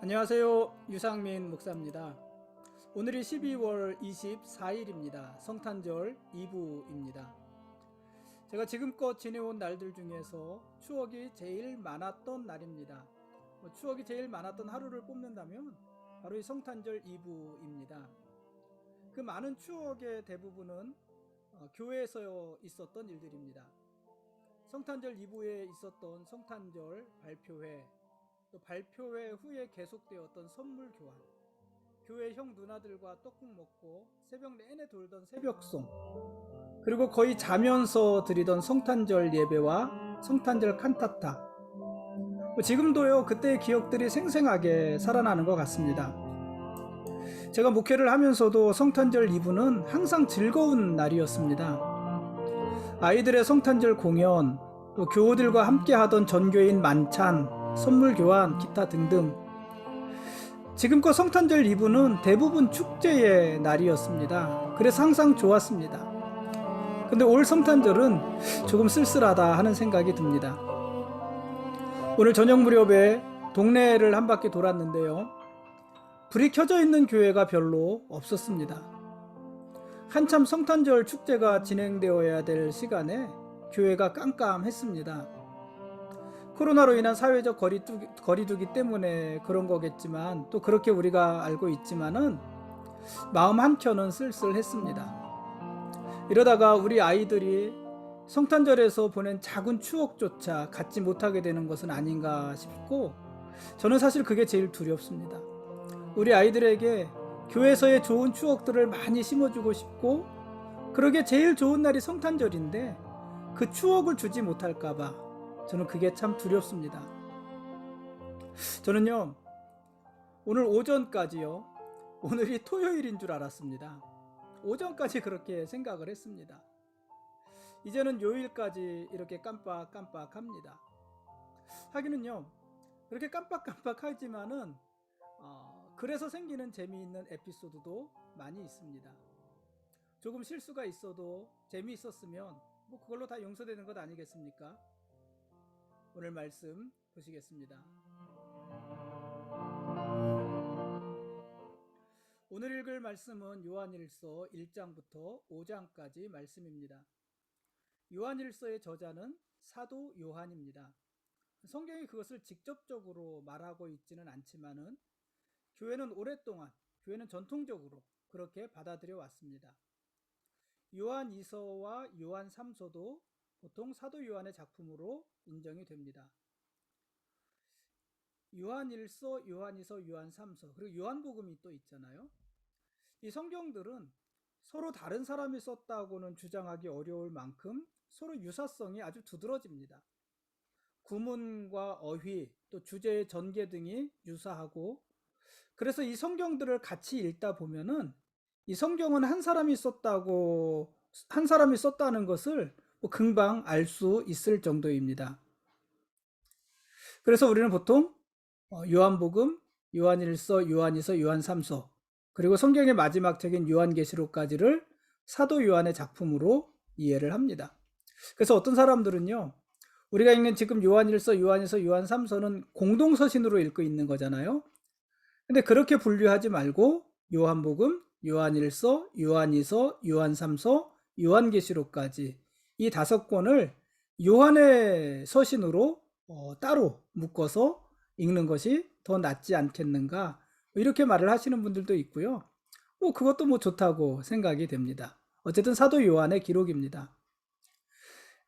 안녕하세요. 유상민 목사입니다. 오늘이 12월 24일입니다. 성탄절 2부입니다. 제가 지금껏 지내온 날들 중에서 추억이 제일 많았던 날입니다. 추억이 제일 많았던 하루를 뽑는다면 바로 이 성탄절 2부입니다. 그 많은 추억의 대부분은 교회에서 있었던 일들입니다. 성탄절 2부에 있었던 성탄절 발표회, 또 발표회 후에 계속되었던 선물 교환, 교회 형 누나들과 떡국 먹고 새벽 내내 돌던 새벽송, 그리고 거의 자면서 드리던 성탄절 예배와 성탄절 칸타타, 지금도요 그때의 기억들이 생생하게 살아나는 것 같습니다. 제가 목회를 하면서도 성탄절 2부는 항상 즐거운 날이었습니다. 아이들의 성탄절 공연, 또 교우들과 함께 하던 전교인 만찬, 선물 교환, 기타 등등. 지금껏 성탄절 2부는 대부분 축제의 날이었습니다. 그래서 항상 좋았습니다. 근데 올 성탄절은 조금 쓸쓸하다 하는 생각이 듭니다. 오늘 저녁 무렵에 동네를 한 바퀴 돌았는데요. 불이 켜져 있는 교회가 별로 없었습니다. 한참 성탄절 축제가 진행되어야 될 시간에 교회가 깜깜했습니다. 코로나로 인한 사회적 거리두기 때문에 그런 거겠지만, 또 그렇게 우리가 알고 있지만은 마음 한켠은 쓸쓸했습니다. 이러다가 우리 아이들이 성탄절에서 보낸 작은 추억조차 갖지 못하게 되는 것은 아닌가 싶고, 저는 사실 그게 제일 두렵습니다. 우리 아이들에게 교회에서의 좋은 추억들을 많이 심어주고 싶고, 그러게 제일 좋은 날이 성탄절인데 그 추억을 주지 못할까봐 저는 그게 참 두렵습니다. 저는요, 오늘 오전까지요, 오늘이 토요일인 줄 알았습니다. 오전까지 그렇게 생각을 했습니다. 이제는 요일까지 이렇게 깜빡깜빡합니다. 하기는요, 그렇게 깜빡깜빡하지만은 그래서 생기는 재미있는 에피소드도 많이 있습니다. 조금 실수가 있어도 재미있었으면 뭐 그걸로 다 용서되는 것 아니겠습니까? 오늘 말씀 보시겠습니다. 오늘 읽을 말씀은 요한일서 1장부터 5장까지 말씀입니다. 요한일서의 저자는 사도 요한입니다. 성경이 그것을 직접적으로 말하고 있지는 않지만은 교회는 오랫동안, 교회는 전통적으로 그렇게 받아들여 왔습니다. 요한 2서와 요한 3서도 보통 사도 요한의 작품으로 인정이 됩니다. 요한 1서, 요한 2서, 요한 3서, 그리고 요한복음이 또 있잖아요. 이 성경들은 서로 다른 사람이 썼다고는 주장하기 어려울 만큼 서로 유사성이 아주 두드러집니다. 구문과 어휘, 또 주제의 전개 등이 유사하고, 그래서 이 성경들을 같이 읽다 보면은 이 성경은 한 사람이 썼다는 것을 금방 알 수 있을 정도입니다. 그래서 우리는 보통 요한복음, 요한 1서, 요한 2서, 요한 3서, 그리고 성경의 마지막 책인 요한계시록까지를 사도 요한의 작품으로 이해를 합니다. 그래서 어떤 사람들은요, 우리가 읽는 지금 요한 1서, 요한 2서, 요한 3서는 공동서신으로 읽고 있는 거잖아요. 근데 그렇게 분류하지 말고 요한복음, 요한 1서, 요한 2서, 요한 3서, 요한계시록까지 이 5권을 요한의 서신으로 따로 묶어서 읽는 것이 더 낫지 않겠는가, 이렇게 말을 하시는 분들도 있고요. 그것도 좋다고 생각이 됩니다. 어쨌든 사도 요한의 기록입니다.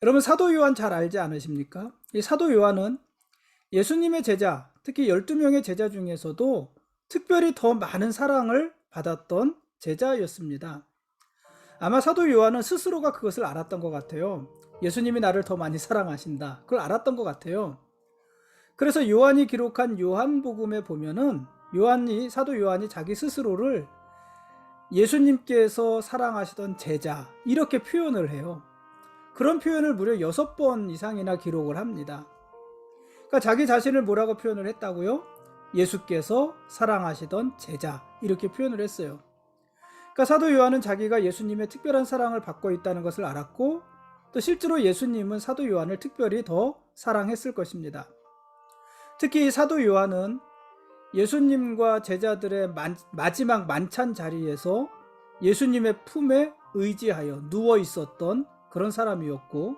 여러분, 사도 요한 잘 알지 않으십니까? 이 사도 요한은 예수님의 제자, 특히 12명의 제자 중에서도 특별히 더 많은 사랑을 받았던 제자였습니다. 아마 사도 요한은 스스로가 그것을 알았던 것 같아요. 예수님이 나를 더 많이 사랑하신다, 그걸 알았던 것 같아요. 그래서 요한이 기록한 요한복음에 보면은 사도 요한이 자기 스스로를 예수님께서 사랑하시던 제자, 이렇게 표현을 해요. 그런 표현을 무려 6번 이상이나 기록을 합니다. 그러니까 자기 자신을 뭐라고 표현을 했다고요? 예수께서 사랑하시던 제자, 이렇게 표현을 했어요. 그러니까 사도 요한은 자기가 예수님의 특별한 사랑을 받고 있다는 것을 알았고, 또 실제로 예수님은 사도 요한을 특별히 더 사랑했을 것입니다. 특히 사도 요한은 예수님과 제자들의 마지막 만찬 자리에서 예수님의 품에 의지하여 누워 있었던 그런 사람이었고,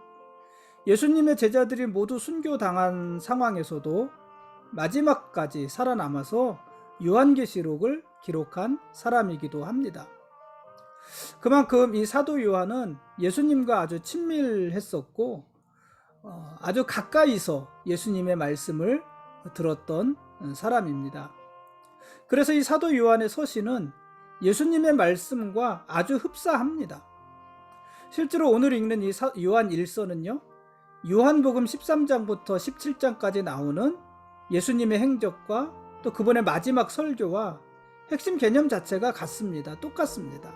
예수님의 제자들이 모두 순교당한 상황에서도 마지막까지 살아남아서 요한계시록을 기록한 사람이기도 합니다. 그만큼 이 사도 요한은 예수님과 아주 친밀했었고, 아주 가까이서 예수님의 말씀을 들었던 사람입니다. 그래서 이 사도 요한의 서신은 예수님의 말씀과 아주 흡사합니다. 실제로 오늘 읽는 이 요한 1서는요, 요한복음 13장부터 17장까지 나오는 예수님의 행적과 또 그분의 마지막 설교와 핵심 개념 자체가 같습니다. 똑같습니다.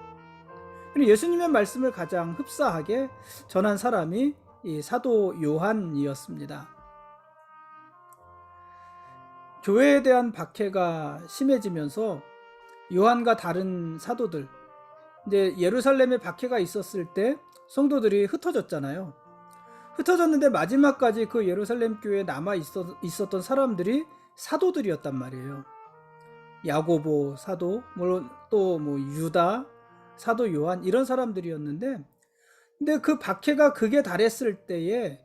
예수님의 말씀을 가장 흡사하게 전한 사람이 이 사도 요한이었습니다. 교회에 대한 박해가 심해지면서 요한과 다른 사도들, 이제 예루살렘에 박해가 있었을 때 성도들이 흩어졌잖아요. 흩어졌는데 마지막까지 그 예루살렘 교회에 남아 있었던 사람들이 사도들이었단 말이에요. 야고보 사도, 물론 또 유다 사도 요한, 이런 사람들이었는데, 근데 그 박해가 극에 달했을 때에,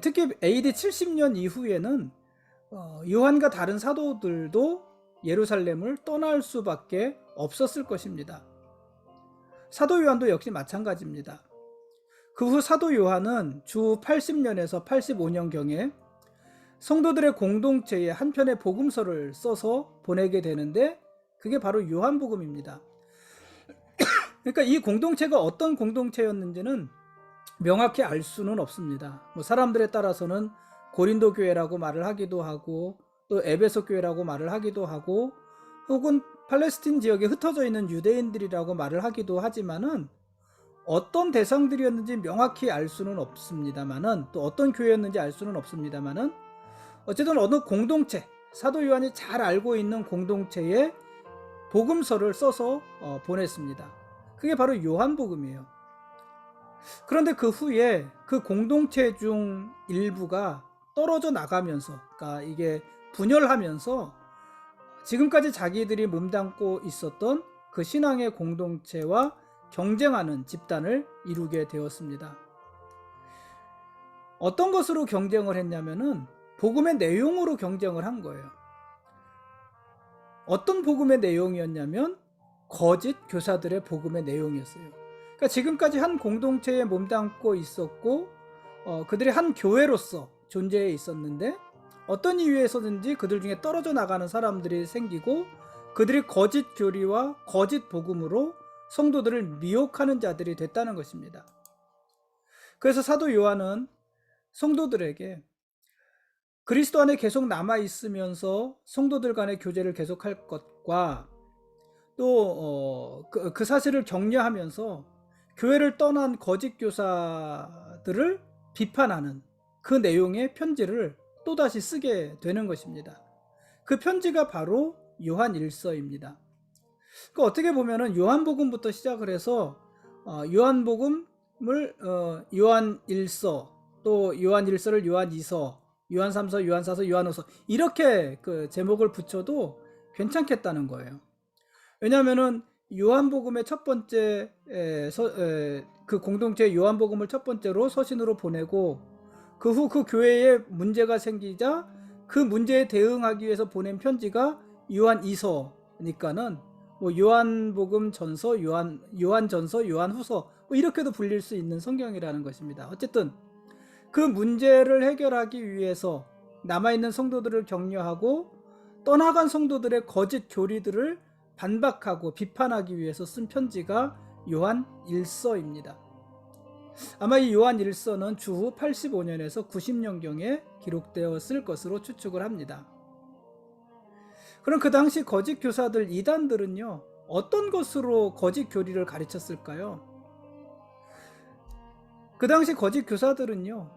특히 AD 70년 이후에는 요한과 다른 사도들도 예루살렘을 떠날 수밖에 없었을 것입니다. 사도 요한도 역시 마찬가지입니다. 그 후 사도 요한은 주 80년에서 85년경에 성도들의 공동체에 한 편의 복음서를 써서 보내게 되는데, 그게 바로 요한복음입니다. 그러니까 이 공동체가 어떤 공동체였는지는 명확히 알 수는 없습니다. 사람들에 따라서는 고린도 교회라고 말을 하기도 하고, 또 에베소 교회라고 말을 하기도 하고, 혹은 팔레스틴 지역에 흩어져 있는 유대인들이라고 말을 하기도 하지만은, 어떤 대상들이었는지 명확히 알 수는 없습니다만은, 또 어떤 교회였는지 알 수는 없습니다만은, 어쨌든 어느 공동체, 사도 요한이 잘 알고 있는 공동체에 복음서를 써서 보냈습니다. 그게 바로 요한복음이에요. 그런데 그 후에 그 공동체 중 일부가 떨어져 나가면서, 그러니까 이게 분열하면서 지금까지 자기들이 몸담고 있었던 그 신앙의 공동체와 경쟁하는 집단을 이루게 되었습니다. 어떤 것으로 경쟁을 했냐면은 복음의 내용으로 경쟁을 한 거예요. 어떤 복음의 내용이었냐면 거짓 교사들의 복음의 내용이었어요. 그러니까 지금까지 한 공동체에 몸담고 있었고, 그들이 한 교회로서 존재해 있었는데, 어떤 이유에서든지 그들 중에 떨어져 나가는 사람들이 생기고, 그들이 거짓 교리와 거짓 복음으로 성도들을 미혹하는 자들이 됐다는 것입니다. 그래서 사도 요한은 성도들에게 그리스도 안에 계속 남아 있으면서 성도들 간의 교제를 계속할 것과, 또 그 사실을 격려하면서 교회를 떠난 거짓 교사들을 비판하는 그 내용의 편지를 또다시 쓰게 되는 것입니다. 그 편지가 바로 요한 1서입니다. 그러니까 어떻게 보면은 요한복음부터 시작을 해서 요한복음을 요한 1서, 또 요한 1서를 요한 2서, 요한 3서, 요한 4서, 요한 5서, 이렇게 그 제목을 붙여도 괜찮겠다는 거예요. 왜냐하면은 요한복음의 첫 번째 그 공동체 요한복음을 첫 번째로 서신으로 보내고, 그 후 그 교회에 문제가 생기자 그 문제에 대응하기 위해서 보낸 편지가 요한 2서니까는 요한복음 전서, 요한 전서, 요한 후서, 이렇게도 불릴 수 있는 성경이라는 것입니다. 어쨌든 그 문제를 해결하기 위해서 남아있는 성도들을 격려하고, 떠나간 성도들의 거짓 교리들을 반박하고 비판하기 위해서 쓴 편지가 요한 1서입니다. 아마 이 요한 1서는 주후 85년에서 90년경에 기록되었을 것으로 추측을 합니다. 그럼 그 당시 거짓 교사들, 이단들은요, 어떤 것으로 거짓 교리를 가르쳤을까요? 그 당시 거짓 교사들은요,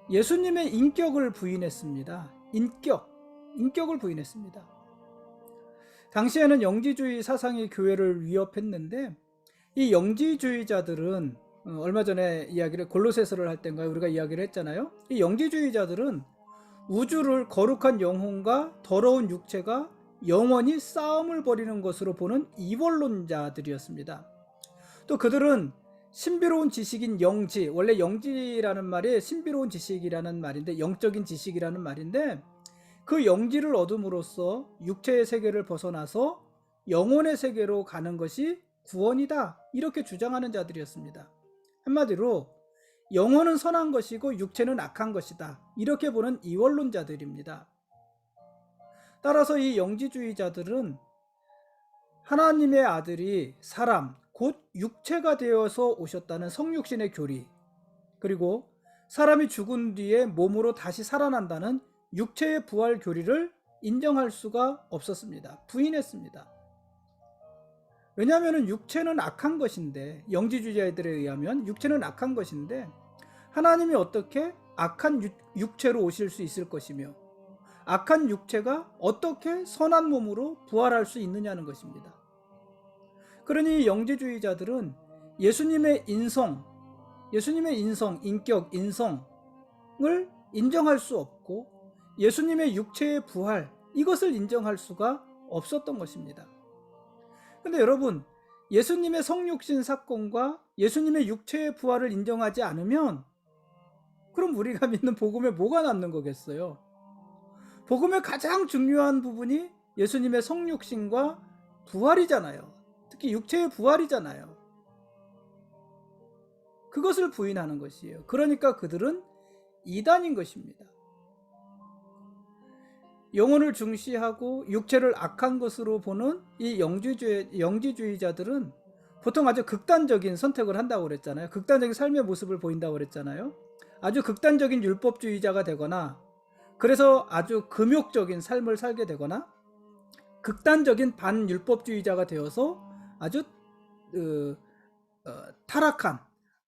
예수님의 인격을 부인했습니다. 인격을 부인했습니다. 당시에는 영지주의 사상이 교회를 위협했는데, 이 영지주의자들은 얼마 전에 골로새서를 할 때인가요? 우리가 이야기를 했잖아요. 이 영지주의자들은 우주를 거룩한 영혼과 더러운 육체가 영원히 싸움을 벌이는 것으로 보는 이원론자들이었습니다. 또 그들은 신비로운 지식인 영지, 원래 영지라는 말이 신비로운 지식이라는 말인데, 영적인 지식이라는 말인데, 그 영지를 얻음으로써 육체의 세계를 벗어나서 영혼의 세계로 가는 것이 구원이다, 이렇게 주장하는 자들이었습니다. 한마디로 영혼은 선한 것이고 육체는 악한 것이다, 이렇게 보는 이원론자들입니다. 따라서 이 영지주의자들은 하나님의 아들이 사람, 곧 육체가 되어서 오셨다는 성육신의 교리, 그리고 사람이 죽은 뒤에 몸으로 다시 살아난다는 육체의 부활 교리를 인정할 수가 없었습니다. 부인했습니다. 왜냐하면 육체는 악한 것인데, 영지주의자들에 의하면 육체는 악한 것인데 하나님이 어떻게 악한 육체로 오실 수 있을 것이며, 악한 육체가 어떻게 선한 몸으로 부활할 수 있느냐는 것입니다. 그러니 영지주의자들은 예수님의 인성, 인격, 인성을 인정할 수 없고 예수님의 육체의 부활, 이것을 인정할 수가 없었던 것입니다. 근데 여러분, 예수님의 성육신 사건과 예수님의 육체의 부활을 인정하지 않으면 그럼 우리가 믿는 복음에 뭐가 남는 거겠어요? 복음의 가장 중요한 부분이 예수님의 성육신과 부활이잖아요. 특히 육체의 부활이잖아요. 그것을 부인하는 것이에요. 그러니까 그들은 이단인 것입니다. 영혼을 중시하고 육체를 악한 것으로 보는 이 영지주의자들은 보통 아주 극단적인 선택을 한다고 그랬잖아요. 극단적인 삶의 모습을 보인다고 그랬잖아요. 아주 극단적인 율법주의자가 되거나, 그래서 아주 금욕적인 삶을 살게 되거나, 극단적인 반율법주의자가 되어서 아주 타락한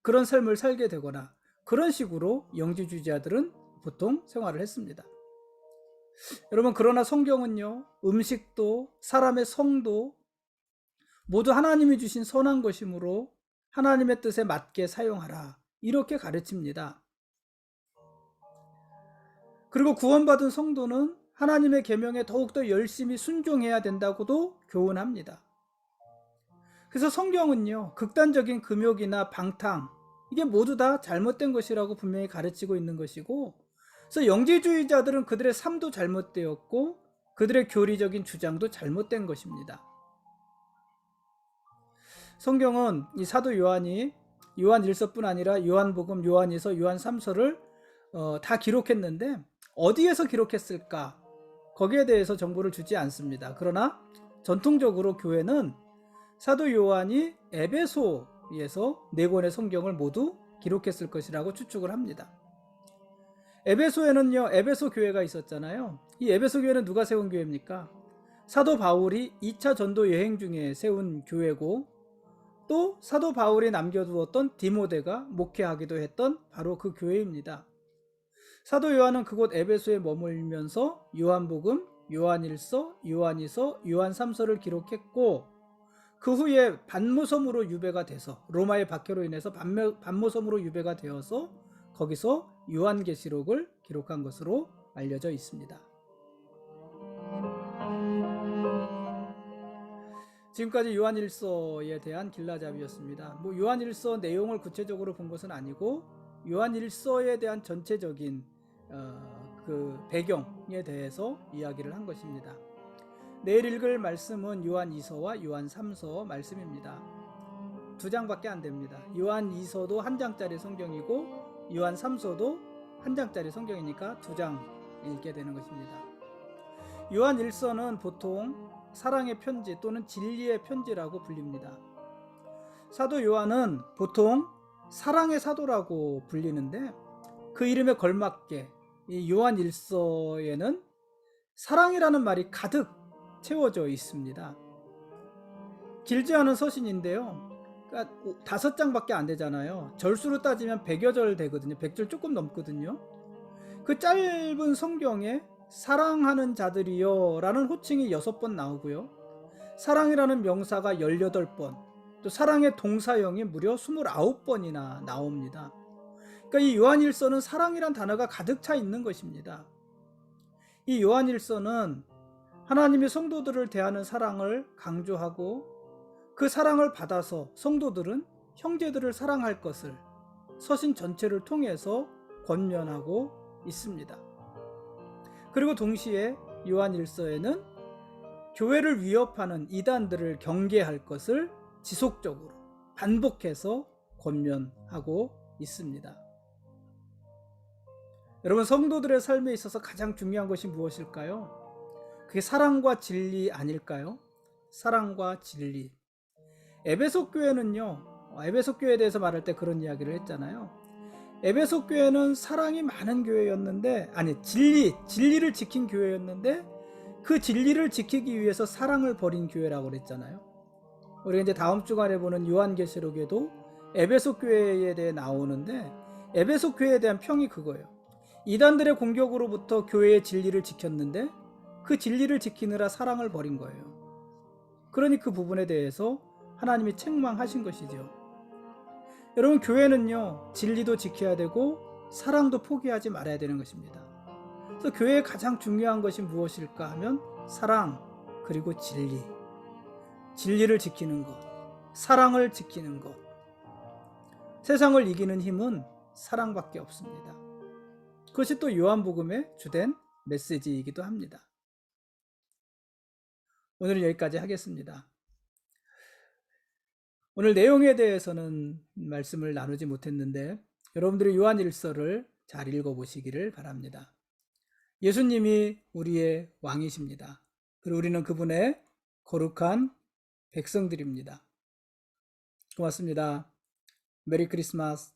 그런 삶을 살게 되거나, 그런 식으로 영지주의자들은 보통 생활을 했습니다. 여러분, 그러나 성경은요, 음식도 사람의 성도 모두 하나님이 주신 선한 것이므로 하나님의 뜻에 맞게 사용하라, 이렇게 가르칩니다. 그리고 구원받은 성도는 하나님의 계명에 더욱더 열심히 순종해야 된다고도 교훈합니다. 그래서 성경은요, 극단적인 금욕이나 방탕, 이게 모두 다 잘못된 것이라고 분명히 가르치고 있는 것이고, 그래서 영지주의자들은 그들의 삶도 잘못되었고 그들의 교리적인 주장도 잘못된 것입니다. 성경은 이 사도 요한이 요한 1서뿐 아니라 요한복음, 요한 2서, 요한 3서를 다 기록했는데 어디에서 기록했을까? 거기에 대해서 정보를 주지 않습니다. 그러나 전통적으로 교회는 사도 요한이 에베소에서 4권의 성경을 모두 기록했을 것이라고 추측을 합니다. 에베소에는요, 에베소 교회가 있었잖아요. 이 에베소 교회는 누가 세운 교회입니까? 사도 바울이 2차 전도 여행 중에 세운 교회고, 또 사도 바울이 남겨두었던 디모데가 목회하기도 했던 바로 그 교회입니다. 사도 요한은 그곳 에베소에 머물면서 요한복음, 요한 1서, 요한 2서, 요한 3서를 기록했고, 그 후에 반모섬으로 유배가 돼서, 로마의 박해로 인해서 반모섬으로 유배가 되어서 거기서 요한계시록을 기록한 것으로 알려져 있습니다. 지금까지 요한 1서에 대한 길라잡이였습니다. 요한 1서 내용을 구체적으로 본 것은 아니고 요한 1서에 대한 전체적인 그 배경에 대해서 이야기를 한 것입니다. 내일 읽을 말씀은 요한 2서와 요한 3서 말씀입니다. 2장밖에 안 됩니다. 요한 2서도 1장짜리 성경이고 요한 3서도 1장짜리 성경이니까 2장 읽게 되는 것입니다. 요한 1서는 보통 사랑의 편지 또는 진리의 편지라고 불립니다. 사도 요한은 보통 사랑의 사도라고 불리는데, 그 이름에 걸맞게 이 요한 1서에는 사랑이라는 말이 가득 채워져 있습니다. 길지 않은 서신인데요, 그러니까 5장밖에 안 되잖아요. 절수로 따지면 100여 절 되거든요. 100절 조금 넘거든요. 그 짧은 성경에 사랑하는 자들이여 라는 호칭이 6번 나오고요, 사랑이라는 명사가 18번, 또 사랑의 동사형이 무려 29번이나 나옵니다. 그러니까 이 요한 1서는 사랑이란 단어가 가득 차 있는 것입니다. 이 요한 1서는 하나님이 성도들을 대하는 사랑을 강조하고 그 사랑을 받아서 성도들은 형제들을 사랑할 것을 서신 전체를 통해서 권면하고 있습니다. 그리고 동시에 요한일서에는 교회를 위협하는 이단들을 경계할 것을 지속적으로 반복해서 권면하고 있습니다. 여러분, 성도들의 삶에 있어서 가장 중요한 것이 무엇일까요? 그게 사랑과 진리 아닐까요? 사랑과 진리. 에베소 교회는요, 에베소 교회에 대해서 말할 때 그런 이야기를 했잖아요. 에베소 교회는 사랑이 많은 교회였는데, 아니, 진리를 지킨 교회였는데, 그 진리를 지키기 위해서 사랑을 버린 교회라고 그랬잖아요. 우리가 이제 다음 주간에 보는 요한계시록에도 에베소 교회에 대해 나오는데, 에베소 교회에 대한 평이 그거예요. 이단들의 공격으로부터 교회의 진리를 지켰는데 그 진리를 지키느라 사랑을 버린 거예요. 그러니 그 부분에 대해서 하나님이 책망하신 것이죠. 여러분, 교회는요, 진리도 지켜야 되고 사랑도 포기하지 말아야 되는 것입니다. 그래서 교회의 가장 중요한 것이 무엇일까 하면 사랑, 그리고 진리. 진리를 지키는 것, 사랑을 지키는 것. 세상을 이기는 힘은 사랑밖에 없습니다. 그것이 또 요한복음의 주된 메시지이기도 합니다. 오늘은 여기까지 하겠습니다. 오늘 내용에 대해서는 말씀을 나누지 못했는데 여러분들이 요한일서를 잘 읽어보시기를 바랍니다. 예수님이 우리의 왕이십니다. 그리고 우리는 그분의 거룩한 백성들입니다. 고맙습니다. 메리 크리스마스.